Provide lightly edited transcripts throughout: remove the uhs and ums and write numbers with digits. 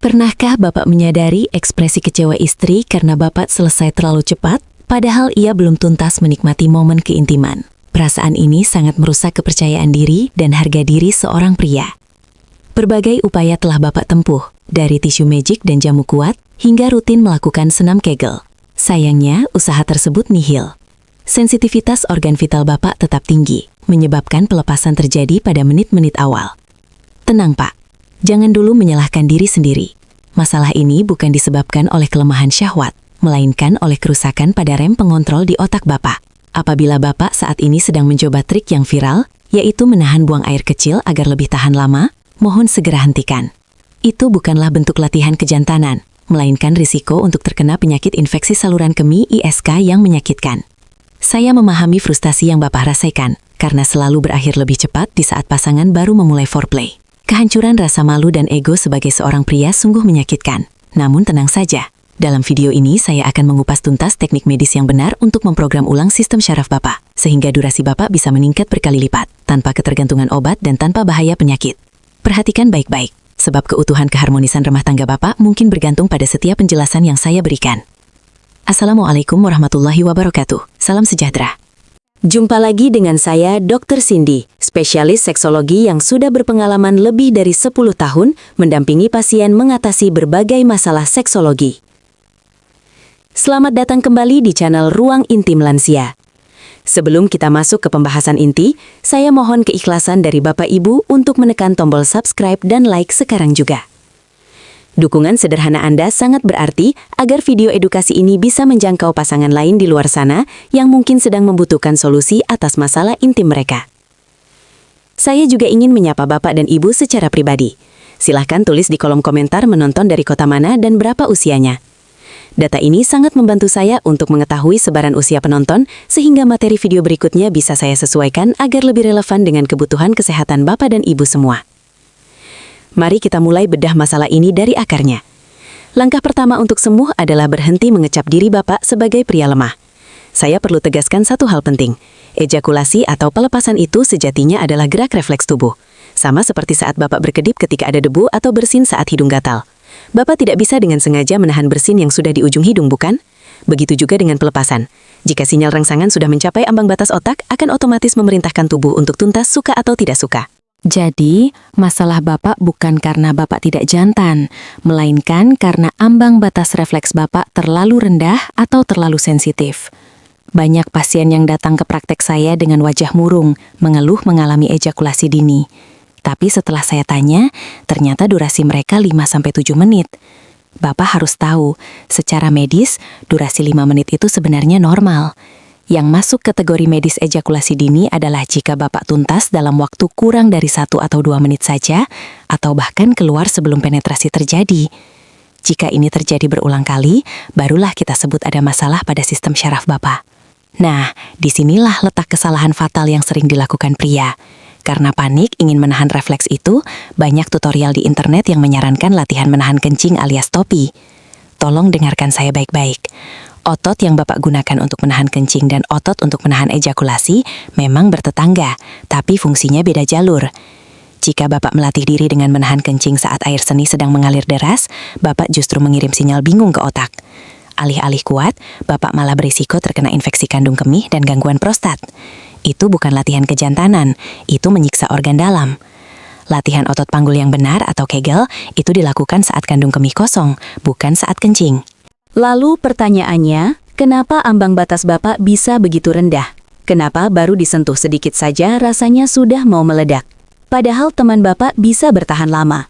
Pernahkah Bapak menyadari ekspresi kecewa istri karena Bapak selesai terlalu cepat, padahal ia belum tuntas menikmati momen keintiman? Perasaan ini sangat merusak kepercayaan diri dan harga diri seorang pria. Berbagai upaya telah Bapak tempuh, dari tisu magic dan jamu kuat, hingga rutin melakukan senam Kegel. Sayangnya, usaha tersebut nihil. Sensitivitas organ vital Bapak tetap tinggi, menyebabkan pelepasan terjadi pada menit-menit awal. Tenang, Pak. Jangan dulu menyalahkan diri sendiri. Masalah ini bukan disebabkan oleh kelemahan syahwat, melainkan oleh kerusakan pada rem pengontrol di otak Bapak. Apabila Bapak saat ini sedang mencoba trik yang viral, yaitu menahan buang air kecil agar lebih tahan lama, mohon segera hentikan. Itu bukanlah bentuk latihan kejantanan, melainkan risiko untuk terkena penyakit infeksi saluran kemih ISK yang menyakitkan. Saya memahami frustasi yang Bapak rasakan, karena selalu berakhir lebih cepat di saat pasangan baru memulai foreplay. Kehancuran rasa malu dan ego sebagai seorang pria sungguh menyakitkan. Namun tenang saja, dalam video ini saya akan mengupas tuntas teknik medis yang benar untuk memprogram ulang sistem syaraf Bapak, sehingga durasi Bapak bisa meningkat berkali lipat, tanpa ketergantungan obat dan tanpa bahaya penyakit. Perhatikan baik-baik, sebab keutuhan keharmonisan rumah tangga Bapak mungkin bergantung pada setiap penjelasan yang saya berikan. Assalamualaikum warahmatullahi wabarakatuh. Salam sejahtera. Jumpa lagi dengan saya, Dr. Cindy, spesialis seksologi yang sudah berpengalaman lebih dari 10 tahun mendampingi pasien mengatasi berbagai masalah seksologi. Selamat datang kembali di channel Ruang Intim Lansia. Sebelum kita masuk ke pembahasan inti, saya mohon keikhlasan dari Bapak Ibu untuk menekan tombol subscribe dan like sekarang juga. Dukungan sederhana Anda sangat berarti agar video edukasi ini bisa menjangkau pasangan lain di luar sana yang mungkin sedang membutuhkan solusi atas masalah intim mereka. Saya juga ingin menyapa Bapak dan Ibu secara pribadi. Silahkan tulis di kolom komentar menonton dari kota mana dan berapa usianya. Data ini sangat membantu saya untuk mengetahui sebaran usia penonton sehingga materi video berikutnya bisa saya sesuaikan agar lebih relevan dengan kebutuhan kesehatan Bapak dan Ibu semua. Mari kita mulai bedah masalah ini dari akarnya. Langkah pertama untuk sembuh adalah berhenti mengecap diri Bapak sebagai pria lemah. Saya perlu tegaskan satu hal penting. Ejakulasi atau pelepasan itu sejatinya adalah gerak refleks tubuh. Sama seperti saat Bapak berkedip ketika ada debu atau bersin saat hidung gatal. Bapak tidak bisa dengan sengaja menahan bersin yang sudah di ujung hidung, bukan? Begitu juga dengan pelepasan. Jika sinyal rangsangan sudah mencapai ambang batas otak, akan otomatis memerintahkan tubuh untuk tuntas suka atau tidak suka. Jadi, masalah Bapak bukan karena Bapak tidak jantan, melainkan karena ambang batas refleks Bapak terlalu rendah atau terlalu sensitif. Banyak pasien yang datang ke praktek saya dengan wajah murung, mengeluh mengalami ejakulasi dini. Tapi setelah saya tanya, ternyata durasi mereka 5-7 menit. Bapak harus tahu, secara medis, durasi 5 menit itu sebenarnya normal. Yang masuk kategori medis ejakulasi dini adalah jika Bapak tuntas dalam waktu kurang dari 1 atau 2 menit saja, atau bahkan keluar sebelum penetrasi terjadi. Jika ini terjadi berulang kali, barulah kita sebut ada masalah pada sistem syaraf Bapak. Nah, disinilah letak kesalahan fatal yang sering dilakukan pria. Karena panik ingin menahan refleks itu, banyak tutorial di internet yang menyarankan latihan menahan kencing alias topi. Tolong dengarkan saya baik-baik. Otot yang Bapak gunakan untuk menahan kencing dan otot untuk menahan ejakulasi memang bertetangga, tapi fungsinya beda jalur. Jika Bapak melatih diri dengan menahan kencing saat air seni sedang mengalir deras, Bapak justru mengirim sinyal bingung ke otak. Alih-alih kuat, Bapak malah berisiko terkena infeksi kandung kemih dan gangguan prostat. Itu bukan latihan kejantanan, itu menyiksa organ dalam. Latihan otot panggul yang benar atau Kegel itu dilakukan saat kandung kemih kosong, bukan saat kencing. Lalu pertanyaannya, kenapa ambang batas Bapak bisa begitu rendah? Kenapa baru disentuh sedikit saja rasanya sudah mau meledak? Padahal teman Bapak bisa bertahan lama.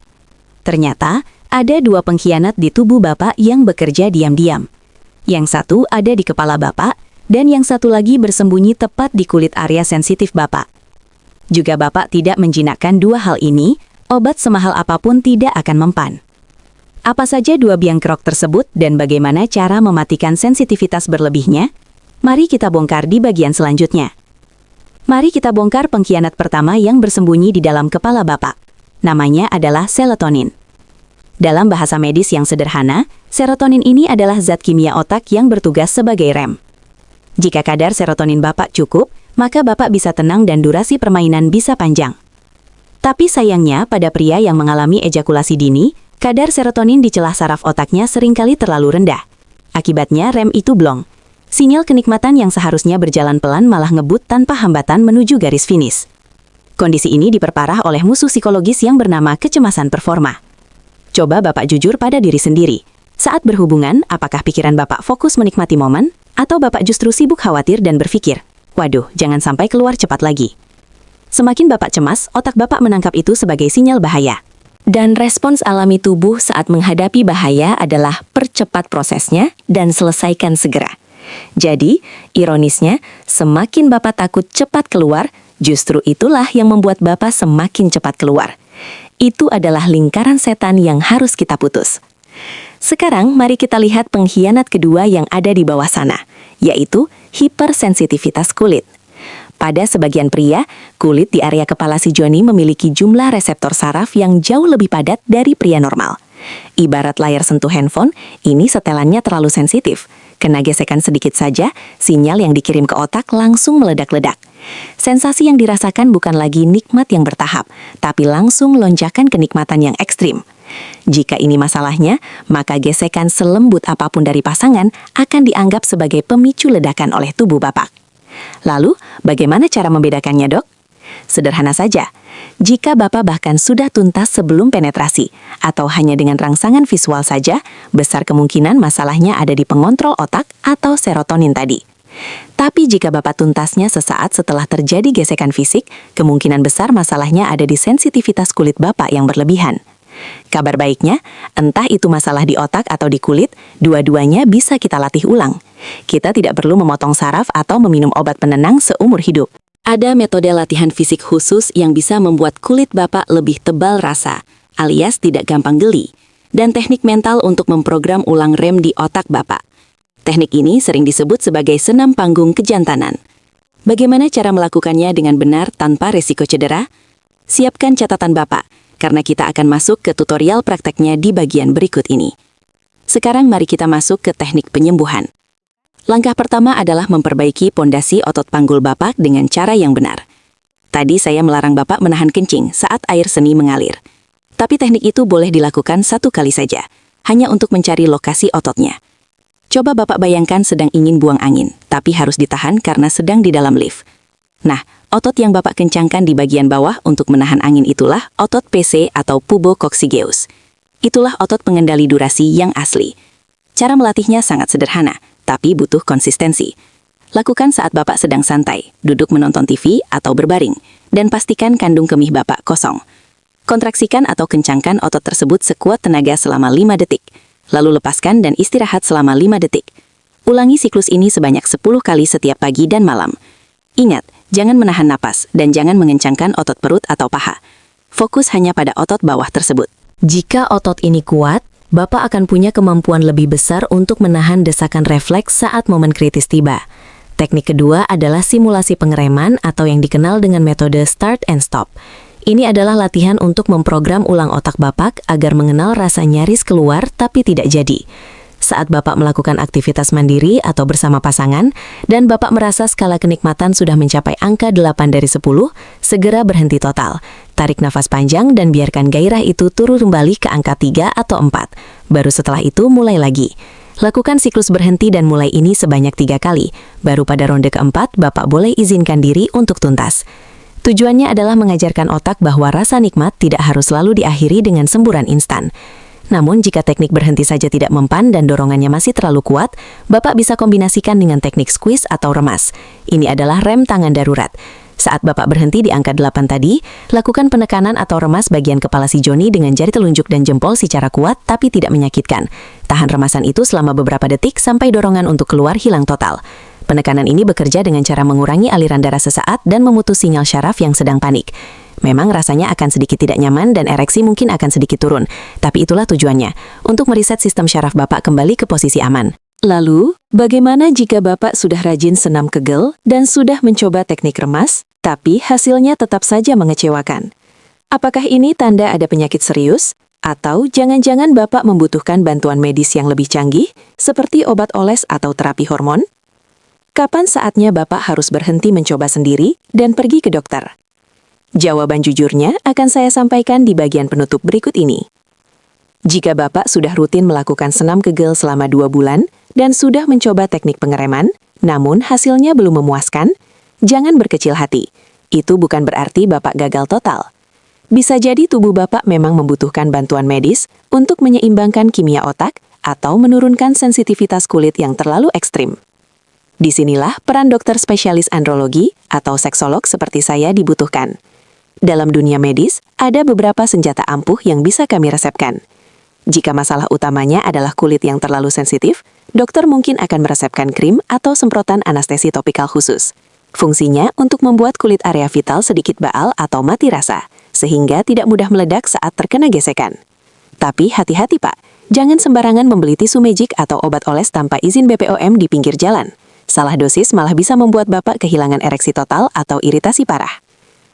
Ternyata, ada 2 pengkhianat di tubuh Bapak yang bekerja diam-diam. Yang satu ada di kepala Bapak, dan yang satu lagi bersembunyi tepat di kulit area sensitif Bapak. Juga Bapak tidak menjinakkan 2 hal ini, obat semahal apapun tidak akan mempan. Apa saja 2 biang kerok tersebut dan bagaimana cara mematikan sensitivitas berlebihnya? Mari kita bongkar di bagian selanjutnya. Mari kita bongkar pengkhianat pertama yang bersembunyi di dalam kepala Bapak. Namanya adalah serotonin. Dalam bahasa medis yang sederhana, serotonin ini adalah zat kimia otak yang bertugas sebagai rem. Jika kadar serotonin Bapak cukup, maka Bapak bisa tenang dan durasi permainan bisa panjang. Tapi sayangnya pada pria yang mengalami ejakulasi dini, Kadar serotonin di celah saraf otaknya seringkali terlalu rendah. Akibatnya rem itu blong. Sinyal kenikmatan yang seharusnya berjalan pelan malah ngebut tanpa hambatan menuju garis finish. Kondisi ini diperparah oleh musuh psikologis yang bernama kecemasan performa. Coba Bapak jujur pada diri sendiri. Saat berhubungan, apakah pikiran Bapak fokus menikmati momen, atau Bapak justru sibuk khawatir dan berpikir, waduh, jangan sampai keluar cepat lagi. Semakin Bapak cemas, otak Bapak menangkap itu sebagai sinyal bahaya. Dan respons alami tubuh saat menghadapi bahaya adalah percepat prosesnya dan selesaikan segera. Jadi, ironisnya, semakin Bapak takut cepat keluar, justru itulah yang membuat Bapak semakin cepat keluar. Itu adalah lingkaran setan yang harus kita putus. Sekarang, mari kita lihat pengkhianat kedua yang ada di bawah sana, yaitu hipersensitivitas kulit. Pada sebagian pria, kulit di area kepala si Joni memiliki jumlah reseptor saraf yang jauh lebih padat dari pria normal. Ibarat layar sentuh handphone, ini setelannya terlalu sensitif. Kena gesekan sedikit saja, sinyal yang dikirim ke otak langsung meledak-ledak. Sensasi yang dirasakan bukan lagi nikmat yang bertahap, tapi langsung lonjakan kenikmatan yang ekstrim. Jika ini masalahnya, maka gesekan selembut apapun dari pasangan akan dianggap sebagai pemicu ledakan oleh tubuh Bapak. Lalu, bagaimana cara membedakannya, Dok? Sederhana saja. Jika Bapak bahkan sudah tuntas sebelum penetrasi, atau hanya dengan rangsangan visual saja, besar kemungkinan masalahnya ada di pengontrol otak atau serotonin tadi. Tapi jika Bapak tuntasnya sesaat setelah terjadi gesekan fisik, kemungkinan besar masalahnya ada di sensitivitas kulit Bapak yang berlebihan. Kabar baiknya, entah itu masalah di otak atau di kulit, dua-duanya bisa kita latih ulang. Kita tidak perlu memotong saraf atau meminum obat penenang seumur hidup. Ada metode latihan fisik khusus yang bisa membuat kulit Bapak lebih tebal rasa, alias tidak gampang geli, dan teknik mental untuk memprogram ulang rem di otak Bapak. Teknik ini sering disebut sebagai senam panggung kejantanan. Bagaimana cara melakukannya dengan benar tanpa resiko cedera? Siapkan catatan Bapak, karena kita akan masuk ke tutorial prakteknya di bagian berikut ini. Sekarang mari kita masuk ke teknik penyembuhan. Langkah pertama adalah memperbaiki pondasi otot panggul Bapak dengan cara yang benar. Tadi saya melarang Bapak menahan kencing saat air seni mengalir. Tapi teknik itu boleh dilakukan 1 kali saja, hanya untuk mencari lokasi ototnya. Coba Bapak bayangkan sedang ingin buang angin, tapi harus ditahan karena sedang di dalam lift. Nah, otot yang Bapak kencangkan di bagian bawah untuk menahan angin itulah otot PC atau pubococcygeus. Itulah otot pengendali durasi yang asli. Cara melatihnya sangat sederhana, tapi butuh konsistensi. Lakukan saat Bapak sedang santai, duduk menonton TV atau berbaring, dan pastikan kandung kemih Bapak kosong. Kontraksikan atau kencangkan otot tersebut sekuat tenaga selama 5 detik, lalu lepaskan dan istirahat selama 5 detik. Ulangi siklus ini sebanyak 10 kali setiap pagi dan malam. Ingat, jangan menahan napas dan jangan mengencangkan otot perut atau paha. Fokus hanya pada otot bawah tersebut. Jika otot ini kuat, Bapak akan punya kemampuan lebih besar untuk menahan desakan refleks saat momen kritis tiba. Teknik kedua adalah simulasi pengereman atau yang dikenal dengan metode start and stop. Ini adalah latihan untuk memprogram ulang otak Bapak agar mengenal rasa nyaris keluar tapi tidak jadi. Saat Bapak melakukan aktivitas mandiri atau bersama pasangan, dan Bapak merasa skala kenikmatan sudah mencapai angka 8 dari 10, segera berhenti total. Tarik nafas panjang dan biarkan gairah itu turun kembali ke angka 3 atau 4. Baru setelah itu mulai lagi. Lakukan siklus berhenti dan mulai ini sebanyak 3 kali. Baru pada ronde keempat, Bapak boleh izinkan diri untuk tuntas. Tujuannya adalah mengajarkan otak bahwa rasa nikmat tidak harus selalu diakhiri dengan semburan instan. Namun jika teknik berhenti saja tidak mempan dan dorongannya masih terlalu kuat, Bapak bisa kombinasikan dengan teknik squeeze atau remas. Ini adalah rem tangan darurat. Saat Bapak berhenti di angka 8 tadi, lakukan penekanan atau remas bagian kepala si Joni dengan jari telunjuk dan jempol secara kuat tapi tidak menyakitkan. Tahan remasan itu selama beberapa detik sampai dorongan untuk keluar hilang total. Penekanan ini bekerja dengan cara mengurangi aliran darah sesaat dan memutus sinyal syaraf yang sedang panik. Memang rasanya akan sedikit tidak nyaman dan ereksi mungkin akan sedikit turun, tapi itulah tujuannya, untuk mereset sistem syaraf Bapak kembali ke posisi aman. Lalu, bagaimana jika Bapak sudah rajin senam kegel dan sudah mencoba teknik remas, tapi hasilnya tetap saja mengecewakan? Apakah ini tanda ada penyakit serius? Atau jangan-jangan Bapak membutuhkan bantuan medis yang lebih canggih, seperti obat oles atau terapi hormon? Kapan saatnya Bapak harus berhenti mencoba sendiri dan pergi ke dokter? Jawaban jujurnya akan saya sampaikan di bagian penutup berikut ini. Jika Bapak sudah rutin melakukan senam kegel selama 2 bulan dan sudah mencoba teknik pengereman, namun hasilnya belum memuaskan, jangan berkecil hati. Itu bukan berarti Bapak gagal total. Bisa jadi tubuh Bapak memang membutuhkan bantuan medis untuk menyeimbangkan kimia otak atau menurunkan sensitivitas kulit yang terlalu ekstrim. Disinilah peran dokter spesialis andrologi atau seksolog seperti saya dibutuhkan. Dalam dunia medis, ada beberapa senjata ampuh yang bisa kami resepkan. Jika masalah utamanya adalah kulit yang terlalu sensitif, dokter mungkin akan meresepkan krim atau semprotan anestesi topikal khusus. Fungsinya untuk membuat kulit area vital sedikit baal atau mati rasa, sehingga tidak mudah meledak saat terkena gesekan. Tapi hati-hati Pak, jangan sembarangan membeli tisu magic atau obat oles tanpa izin BPOM di pinggir jalan. Salah dosis malah bisa membuat Bapak kehilangan ereksi total atau iritasi parah.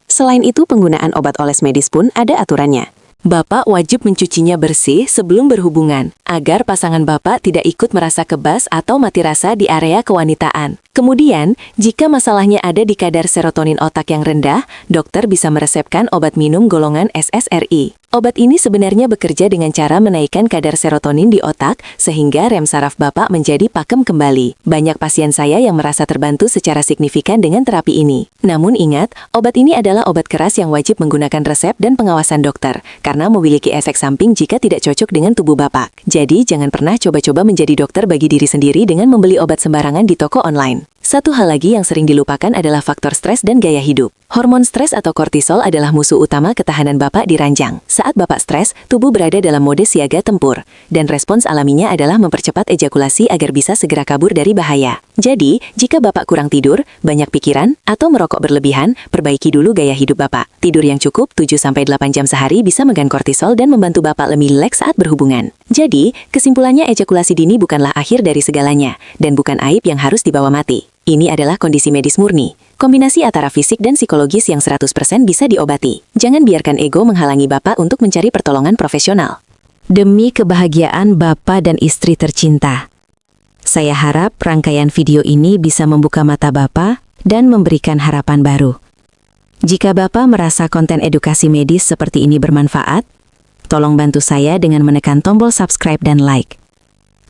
Selain itu, penggunaan obat oles medis pun ada aturannya. Bapak wajib mencucinya bersih sebelum berhubungan, agar pasangan Bapak tidak ikut merasa kebas atau mati rasa di area kewanitaan. Kemudian, jika masalahnya ada di kadar serotonin otak yang rendah, dokter bisa meresepkan obat minum golongan SSRI. Obat ini sebenarnya bekerja dengan cara menaikkan kadar serotonin di otak, sehingga rem saraf Bapak menjadi pakem kembali. Banyak pasien saya yang merasa terbantu secara signifikan dengan terapi ini. Namun ingat, obat ini adalah obat keras yang wajib menggunakan resep dan pengawasan dokter, karena memiliki efek samping jika tidak cocok dengan tubuh Bapak. Jadi, jangan pernah coba-coba menjadi dokter bagi diri sendiri dengan membeli obat sembarangan di toko online. Satu hal lagi yang sering dilupakan adalah faktor stres dan gaya hidup. Hormon stres atau kortisol adalah musuh utama ketahanan Bapak di ranjang. Saat Bapak stres, tubuh berada dalam mode siaga tempur, dan respons alaminya adalah mempercepat ejakulasi agar bisa segera kabur dari bahaya. Jadi, jika Bapak kurang tidur, banyak pikiran, atau merokok berlebihan, perbaiki dulu gaya hidup Bapak. Tidur yang cukup 7-8 jam sehari bisa mengganti kortisol dan membantu Bapak lebih rileks saat berhubungan. Jadi, kesimpulannya ejakulasi dini bukanlah akhir dari segalanya, dan bukan aib yang harus dibawa mati. Ini adalah kondisi medis murni, kombinasi antara fisik dan psikologis yang 100% bisa diobati. Jangan biarkan ego menghalangi Bapak untuk mencari pertolongan profesional. Demi kebahagiaan Bapak dan istri tercinta. Saya harap rangkaian video ini bisa membuka mata Bapak dan memberikan harapan baru. Jika Bapak merasa konten edukasi medis seperti ini bermanfaat, tolong bantu saya dengan menekan tombol subscribe dan like.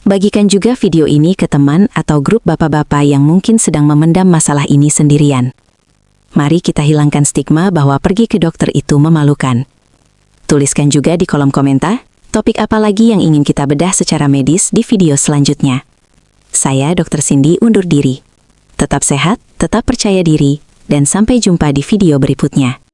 Bagikan juga video ini ke teman atau grup bapak-bapak yang mungkin sedang memendam masalah ini sendirian. Mari kita hilangkan stigma bahwa pergi ke dokter itu memalukan. Tuliskan juga di kolom komentar, topik apa lagi yang ingin kita bedah secara medis di video selanjutnya. Saya Dr. Cindy undur diri. Tetap sehat, tetap percaya diri, dan sampai jumpa di video berikutnya.